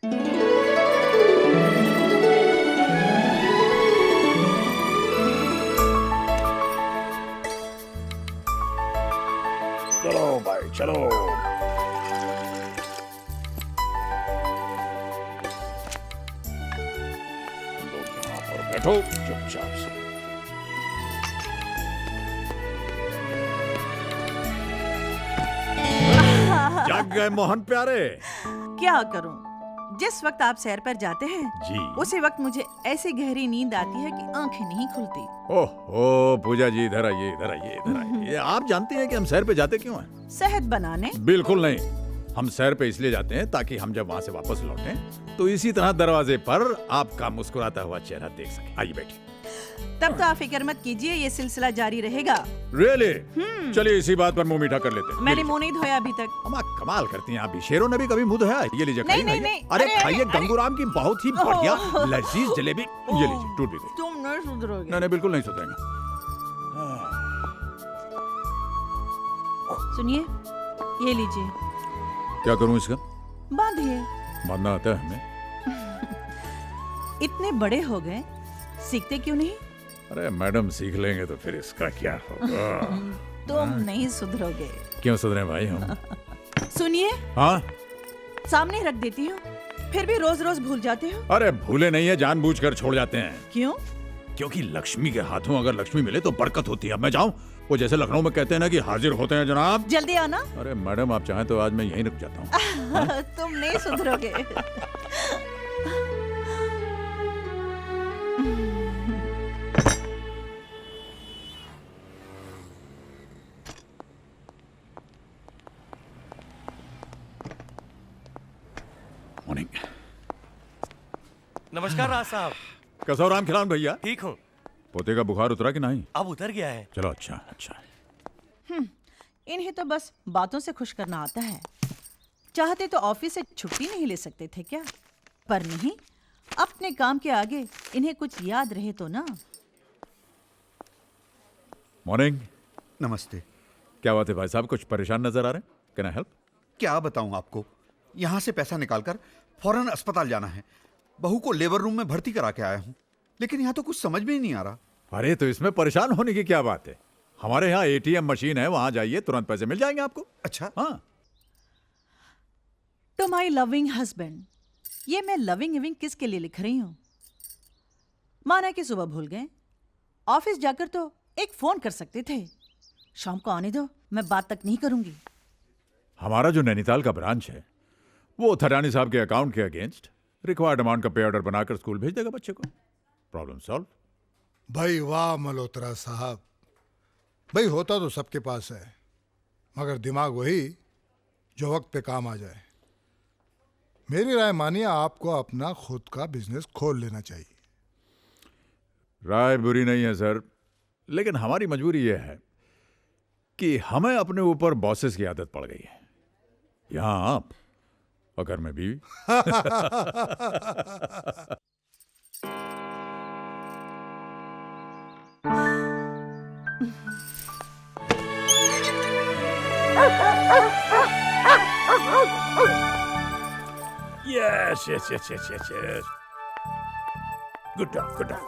चलो भाई चलो। लोग यहाँ पर बैठो चुपचाप से। जाग गए मोहन प्यारे? क्या करूं? जिस वक्त आप सैर पर जाते हैं जी। उसी वक्त मुझे ऐसी गहरी नींद आती है कि आंखें नहीं खुलती। ओह पूजा जी इधर आइए इधर आइए इधर आइए। आप जानती हैं कि हम सैर पे जाते क्यों हैं? सेहत बनाने? बिल्कुल नहीं, हम सैर पे इसलिए जाते हैं ताकि हम जब वहाँ से वापस लौटें तो इसी तरह दरवाजे पर आपका मुस्कुराता हुआ चेहरा देख सके। आइए बैठिए। तब तो आप फिक्र मत कीजिए, ये सिलसिला जारी रहेगा। रियली? चलिए इसी बात पर मुंह मीठा कर लेते हैं। मैंने मुंह नहीं धोया अभी तक। अम्मा कमाल करती हैं आप भी। शेरों ने भी कभी मुंह धोया? ये लीजिए नहीं, खाइए। नहीं, अरे अरे, खाइए, अरे, गंगूराम की बहुत ही बढ़िया लजीज जलेबी। ये लीजिए, टूट भी गई। तुम नहीं सुधरोगे। नहीं नहीं बिल्कुल नहीं सुधरेंगे। सुनिए, ये लीजिए। क्या करूं इसका? बांधिए। बांधना आता है हमें? इतने बड़े हो गए, सीखते क्यों नहीं? अरे मैडम सीख लेंगे तो फिर इसका क्या होगा? तुम नहीं सुधरोगे। क्यों सुधरे भाई हम? सुनिए, हाँ सामने रख देती हूँ, फिर भी रोज रोज भूल जाते हो। अरे भूले नहीं है, जानबूझकर छोड़ जाते हैं। क्यों? क्योंकि लक्ष्मी के हाथों अगर लक्ष्मी मिले तो बरकत होती है। अब मैं जाऊं? वो जैसे लखनऊ में कहते हैं ना कि हाजिर होते हैं जनाब। जल्दी आना। अरे मैडम आप चाहें तो आज मैं यहीं रुक जाता हूँ। तुम नहीं सुधरोगे। मॉर्निंग। नमस्कार राज साहब। कैसा हो राम खिलावन भैया? ठीक हूँ। पोते का बुखार उतरा कि नहीं? अब उतर गया है। चलो अच्छा अच्छा। इन्हें तो बस बातों से खुश करना आता है। चाहते तो ऑफिस से छुट्टी नहीं ले सकते थे क्या? पर नहीं, अपने काम के आगे इन्हें कुछ याद रहे तो ना। मॉर्निंग। नमस्ते। क्या बात है भाई साहब, कुछ परेशान नजर आ रहे हैं? Can I help? क्या बताऊं आपको, यहाँ से पैसा निकालकर फौरन अस्पताल जाना है। बहू को लेबर रूम में भर्ती करा के आया हूँ, लेकिन यहाँ तो कुछ समझ में ही नहीं आ रहा। अरे तो इसमें परेशान होने की क्या बात है? हमारे यहाँ एटीएम मशीन है, वहां जाइए तुरंत पैसे मिल जाएंगे आपको। अच्छा, हाँ। टू माई लविंग हस्बैंड, ये मैं लविंग इविंग किसके लिए लिख रही हूं? माना कि सुबह भूल गए, ऑफिस जाकर तो एक फोन कर सकते थे। शाम को आने दो, मैं बात तक नहीं करूंगी। हमारा जो नैनीताल का ब्रांच है वो थरानी साहब के अकाउंट के अगेंस्ट रिक्वायर्ड अमाउंट का पे ऑर्डर बनाकर स्कूल भेज देगा बच्चे को। Problem solve. भाई वाह मल्होत्रा साहब, भाई होता तो सबके पास है, मगर दिमाग वही जो वक्त पे काम आ जाए। मेरी राय मानिए, आपको अपना खुद का बिजनेस खोल लेना चाहिए। राय बुरी नहीं है सर, लेकिन हमारी मजबूरी यह है कि हमें अपने ऊपर बॉसेस की आदत पड़ गई है। यहां आप और घर में बीवी। Yes, yes, yes, yes, yes, yes. Good dog, good dog.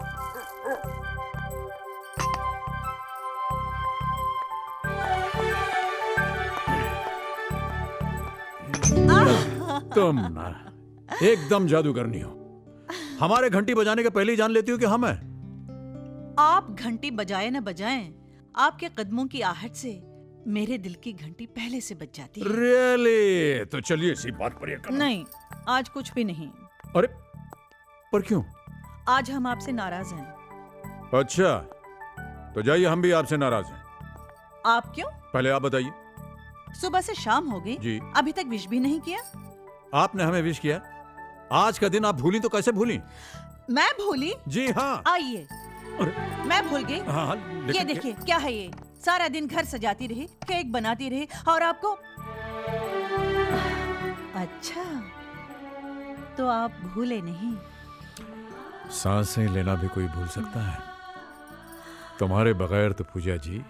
तुम ना एकदम जादूगरनी हो। हमारे घंटी बजाने के पहले ही जान लेती हो कि हम हैं। आप घंटी बजाए न बजाएं, आपके कदमों की आहट से मेरे दिल की घंटी पहले से बज जाती है। रियली? तो चलिए इसी बात पर ये करना। नहीं, आज कुछ भी नहीं। अरे पर क्यों? आज हम आपसे नाराज हैं। अच्छा तो जाइए, हम भी आपसे नाराज हैं। आप क्यों? पहले आप बताइए। सुबह से शाम हो गई, जी। अभी तक विश भी नहीं किया। आपने हमें विश किया? आज का दिन आप भूली तो कैसे भूली? मैं भूली? जी हाँ। आइए, मैं भूल गई। हाँ, हाँ, ये देखिए क्या है ये। सारा दिन घर सजाती रही, केक बनाती रही, और आपको। अच्छा, तो आप भूले नहीं। सांसें लेना भी कोई भूल सकता है? तुम्हारे बगैर तो पूजा जी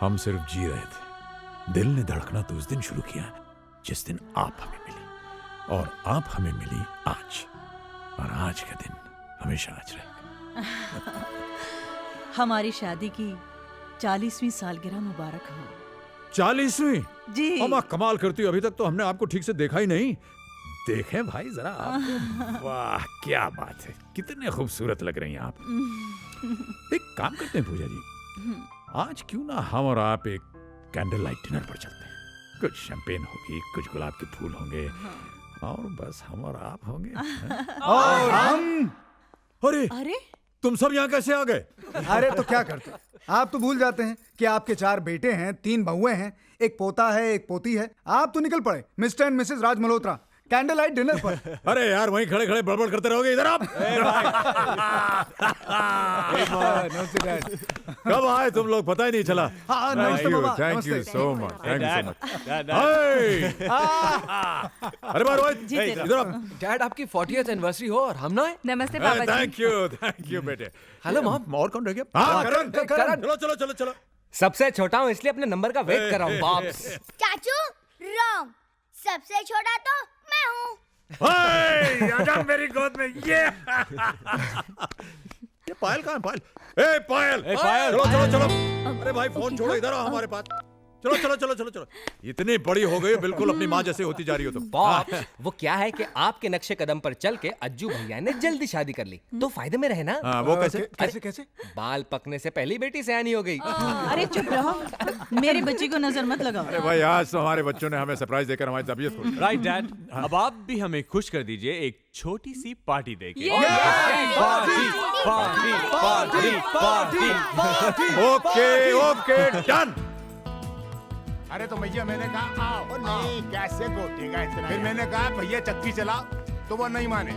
हम सिर्फ जी रहे थे। दिल ने धड़कना तो उस दिन शुरू किया जिस दिन आप हमें मिली। और आप हमें मिली आज, और आज का दिन हमेशा आज रहेगा। हमारी शादी की 40वीं सालगिरह मुबारक हो। 40वीं? जी। अम्मा कमाल करती हो, अभी तक तो हमने आपको ठीक से देखा ही नहीं। देखें भाई जरा आपको। वाह क्या बात है, कितने खूबसूरत लग रही हैं आप। एक काम करते हैं पूजा जी, आज क्यों ना हम और आप एक कैंडल लाइट डिनर पर चलते हैं। कुछ शैंपेन होगी, कुछ गुलाब के फूल होंगे, और बस हम और आप होंगे। और हम? अरे अरे तुम सब यहाँ कैसे आ गए? अरे तो क्या करते, आप तो भूल जाते हैं कि आपके 4 बेटे हैं, 3 बहुएं हैं, एक पोता है, एक पोती है। आप तो निकल पड़े mister and Mrs Raj Malhotra candle light dinner पर। अरे यार वहीं खड़े खड़े बड़बड़ करते रहोगे, इधर आप। कब आए तुम लोग, पता ही नहीं चला। नमस्ते बाबा, थैंक नमस्ते। You so much, thank you so much. अरे बार जी, जी। इधर आप। डैड आपकी 40th एनिवर्सरी हो और हम ना आए। नमस्ते पापा जी। थैंक यू बेटे। Hello mom. और कौन रह गया? हाँ करण। करण। चलो चलो चलो चलो। सबसे छोटा हूँ इसलिए अपने नंबर का वेट कर रहा हूँ बाप्स। चाचू रॉन्ग, सबसे छोटा तो मैं हूँ। आजा मेरी गोद में। ये पायल कहाँ है? पायल, ए पायल, पायल। चलो चलो चलो। अरे भाई फोन छोड़ो, इधर आओ हमारे पास। चलो चलो चलो चलो चलो। इतनी बड़ी हो गई, बिल्कुल अपनी माँ जैसे होती जा रही हो तुम। बाप्स वो क्या है कि आपके नक्शे कदम पर चल के अज्जू भैया ने जल्दी शादी कर ली तो फायदे में रहे ना। हाँ वो कैसे? कैसे कैसे? बाल पकने से पहले ही बेटी सयानी हो गई। अरे चुप रहो, मेरी बच्ची को नजर मत लगाओ। अरे भाई आज तो हमारे बच्चों ने हमें सरप्राइज देकर हमारी तबीयत खोल दी। राइट डैड, अब आप भी हमें खुश कर दीजिए एक छोटी सी पार्टी देके। Okay okay done. अरे तो भैया मैंने कहा आओ। नहीं कैसे गोटेगा इतना। फिर मैंने कहा भैया चक्की चलाओ, तो वो नहीं माने।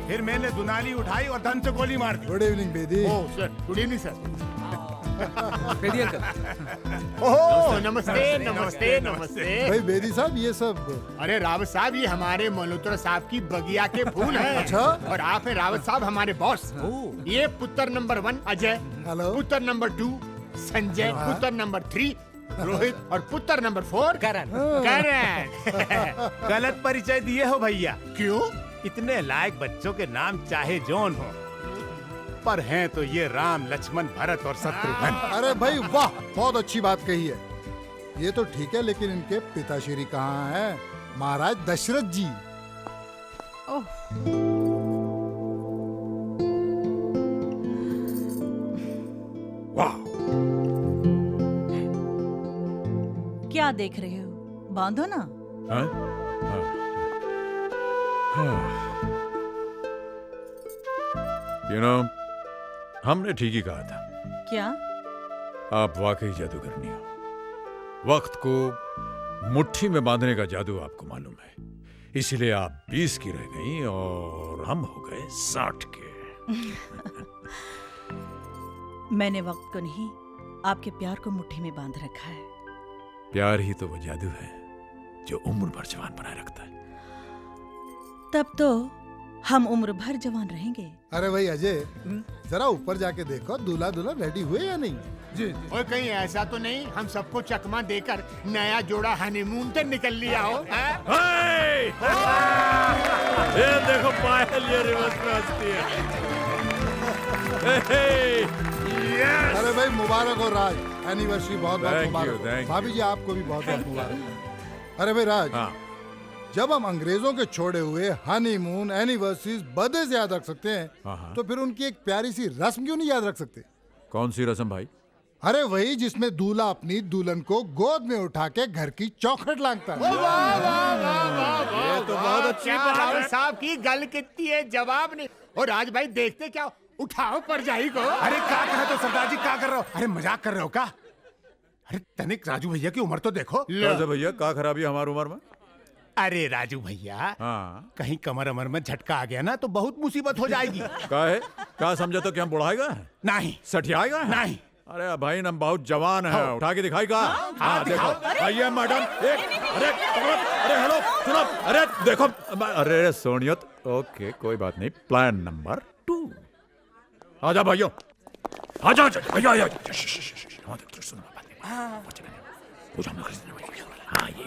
फिर मैंने दुनाली उठाई और धन से गोली मार दी। Good evening Bedi. Oh sir, good evening sir. Bedi uncle. Oh नमस्ते नमस्ते नमस्ते। भाई बेदी साहब ये सब। अरे रावत साहब ये हमारे मल्होत्रा साहब की बगिया के फूल हैं। अच्छा। और आप हैं रावत साहब हमारे बॉस। ये पुत्र नंबर 1 अजय, हेलो। पुत्र नंबर 2 संजय, पुत्र नंबर 3 रोहित और पुत्र नंबर 4 करण। करण। गलत परिचय दिए हो भैया। क्यों? इतने लायक बच्चों के नाम चाहे जौन हो, पर हैं तो ये राम लक्ष्मण भरत और शत्रुघ्न। अरे भाई वाह, बहुत अच्छी बात कही है। ये तो ठीक है, लेकिन इनके पिताश्री कहाँ हैं? महाराज दशरथ जी। वाह क्या देख रहे हो, बांधो ना। हाँ? You know, हमने ठीक ही कहा था, क्या? आप वाकई जादूगरनी हो। वक्त को मुट्ठी में बांधने का जादू आपको मालूम है, इसीलिए आप 20 की रह गई और हम हो गए 60 के। मैंने वक्त को नहीं, आपके प्यार को मुट्ठी में बांध रखा है। प्यार ही तो वो जादू है जो उम्र भर जवान बनाए रखता है। तब तो हम उम्र भर जवान रहेंगे। अरे भाई अजय, जरा ऊपर जाके देखो दूल्हा दुल्हन रेडी हुए या नहीं। जी। और कहीं ऐसा तो नहीं हम सबको चकमा देकर नया जोड़ा हनीमून पे निकल लिया हो? ये देखो पायल, ये रिवर्स में हंसती है। अरे भाई मुबारक हो राज, एनिवर्सरी बहुत बहुत Thank you, मुबारक हो। thank you. भाभी जी आपको भी बहुत बहुत मुबारक। अरे भाई राज, हाँ। जब हम अंग्रेजों के छोड़े हुए हनीमून, एनिवर्सरीज बर्थडे से याद रख सकते हैं, हाँ। तो फिर उनकी एक प्यारी सी रस्म क्यों नहीं याद रख सकते? कौन सी रस्म भाई? अरे वही जिसमें दूल्हा अपनी दुल्हन को गोद में उठा के घर की चौखट लांघता है। ये तो बहुत अच्छी बात साहब की गल कितनी है, जवाब नहीं। और राज भाई देखते क्या, उठाओ परजाई को। अरे क्या कर रहे हो सरदार जी, क्या कर रहे हो? अरे मजाक कर रहे हो क्या? अरे तनिक राजू भैया की उम्र तो देखो। कैसे भैया, क्या खराबी है हमारी उम्र में? अरे राजू भैया, हाँ। कहीं कमर अमर में झटका आ गया ना तो बहुत मुसीबत हो जाएगी। क्या है? क्या समझा तो कि हम बुढ़ाएगा? नहीं सठियाएगा? नहीं। अरे भाई हम बहुत जवान है, उठा के दिखाई का। हाँ देखो, आइए मैडम। अरे अरे हेलो सुनो, अरे देखो, अरे सोनियत। ओके कोई बात नहीं, प्लान नंबर 2। आजा भाइयों, आजा आजा आजा आजा। हाँ ये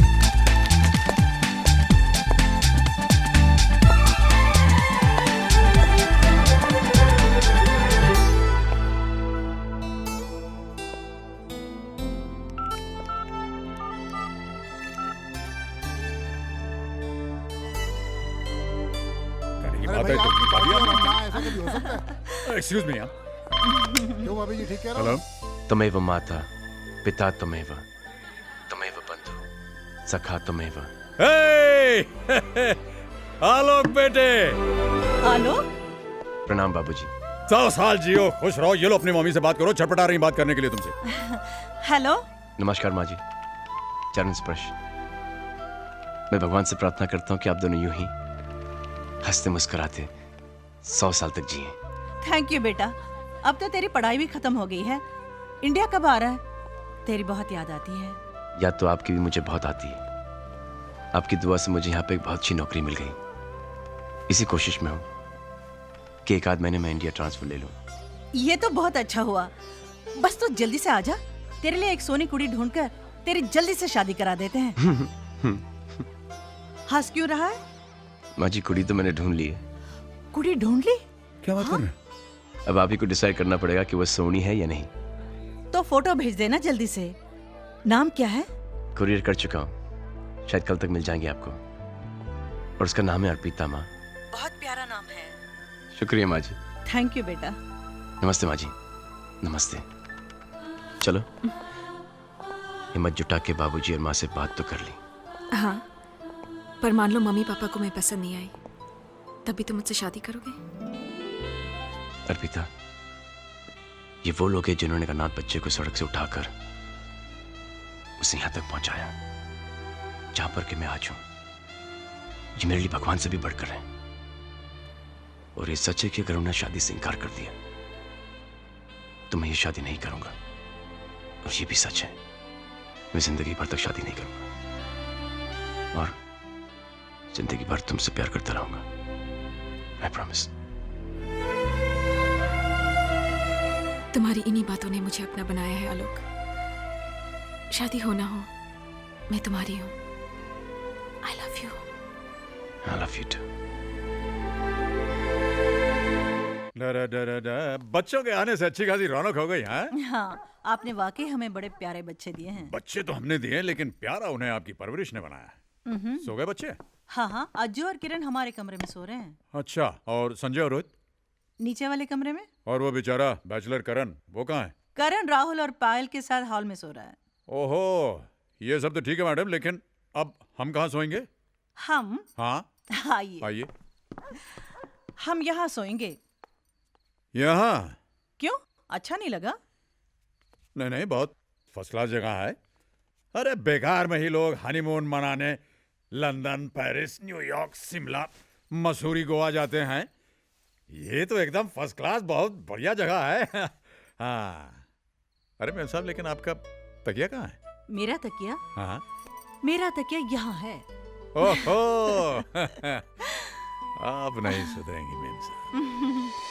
की अरे बात भाई है आपकी तो बात और ना ऐसा कभी हो सकता है? Excuse me. क्यों भाभी जी ठीक कह रहा हेलो। हूँ? तमेव माता पिता तमेव तमेव बंधु सखा तमेव। आलोक बेटे, आलोक, प्रणाम बाबूजी। 100 साल जियो, खुश रहो। ये लो अपनी मम्मी से बात करो, छटपटा रही बात करने के लिए तुमसे। हेलो। नमस्कार माँ जी। चरण स्पर्श। मैं भगवान से प्रार्थना करता हूँ कि आप दोनों यूं ही हंसते मुस्कुराते 100 साल तक जिए। थैंक यू बेटा। अब तो तेरी पढ़ाई भी खत्म हो गई है। इंडिया कब आ रहा है? तेरी बहुत याद आती है। याद तो आपकी भी मुझे बहुत आती है। आपकी दुआ से मुझे यहाँ पे एक बहुत अच्छी नौकरी मिल गई। इसी कोशिश में हूँ कि एक आध महीने में इंडिया ट्रांसफर ले लूँ। ये तो बहुत अच्छा हुआ। बस तू जल्दी से आजा। तेरे लिए एक सोनी कुड़ी ढूंढकर तेरी जल्दी से शादी करा देते हैं। हंस क्यों रहा है? माँ जी कुड़ी तो मैंने ढूंढ ली है। कुड़ी ढूंढ ली? क्या बात कर रहे हैं? अब आप ही को डिसाइड करना पड़ेगा कि वो सोनी है या नहीं। तो फोटो भेज देना जल्दी से। नाम क्या है? कुरियर कर चुका हूँ, शायद कल तक मिल जाएंगे आपको। और उसका नाम है अर्पिता माँ। बहुत प्यारा नाम है। शुक्रिया माँ जी। थैंक यू बेटा। नमस्ते माँ जी। नमस्ते। चलो हिम्मत जुटा के बाबूजी और माँ से बात तो कर ली। हाँ, पर मान लो मम्मी पापा को मैं पसंद नहीं आई, तभी तुम मुझसे शादी करोगे? अर्पिता, ये वो लोग हैं जिन्होंने अनाथ बच्चे को सड़क से उठाकर उसे यहां तक पहुंचाया जहां पर कि मैं आज हूं। ये मेरे लिए भगवान से भी बढ़कर है। और ये सच है कि अगर उन्होंने शादी से इनकार कर दिया तो मैं ये शादी नहीं करूंगा। और ये भी सच है, मैं जिंदगी भर तक शादी नहीं करूंगा और जिंदगी भर तुमसे प्यार करता रहूंगा। I promise. तुम्हारी इन्हीं बातों ने मुझे अपना बनाया है आलोक। शादी हो ना हो, मैं तुम्हारी हूँ। I love you. I love you too. बच्चों के आने से अच्छी खासी रौनक हो गई। हाँ, आपने वाकई हमें बड़े प्यारे बच्चे दिए हैं। बच्चे तो हमने दिए, लेकिन प्यारा उन्हें आपकी परवरिश ने बनाया। सो गए बच्चे? हाँ हाँ, अज्जू और किरण हमारे कमरे में सो रहे हैं। अच्छा, और संजय और रोहित? नीचे वाले कमरे में। और वो बेचारा बैचलर करण, वो कहाँ है? करण राहुल और पायल के साथ हॉल में सो रहा है। ओहो, ये सब तो ठीक है मैडम, लेकिन अब हम कहाँ सोएंगे? हम? हाँ आइए। आइए। हम यहाँ सोएंगे। यहाँ? क्यों, अच्छा नहीं लगा? नहीं नहीं, बहुत फर्स्ट क्लास जगह है। अरे बेकार में ही लोग हनीमून मनाने London, Paris, New York, Shimla, Mussoorie, Goa जाते हैं। ये तो एकदम फर्स्ट क्लास, बहुत बढ़िया जगह है। हाँ। अरे मेम साहब, लेकिन आपका तकिया कहाँ है? मेरा तकिया? हाँ। मेरा तकिया यहाँ है। ओहो। आप नहीं सुधरेंगी मेम साहब।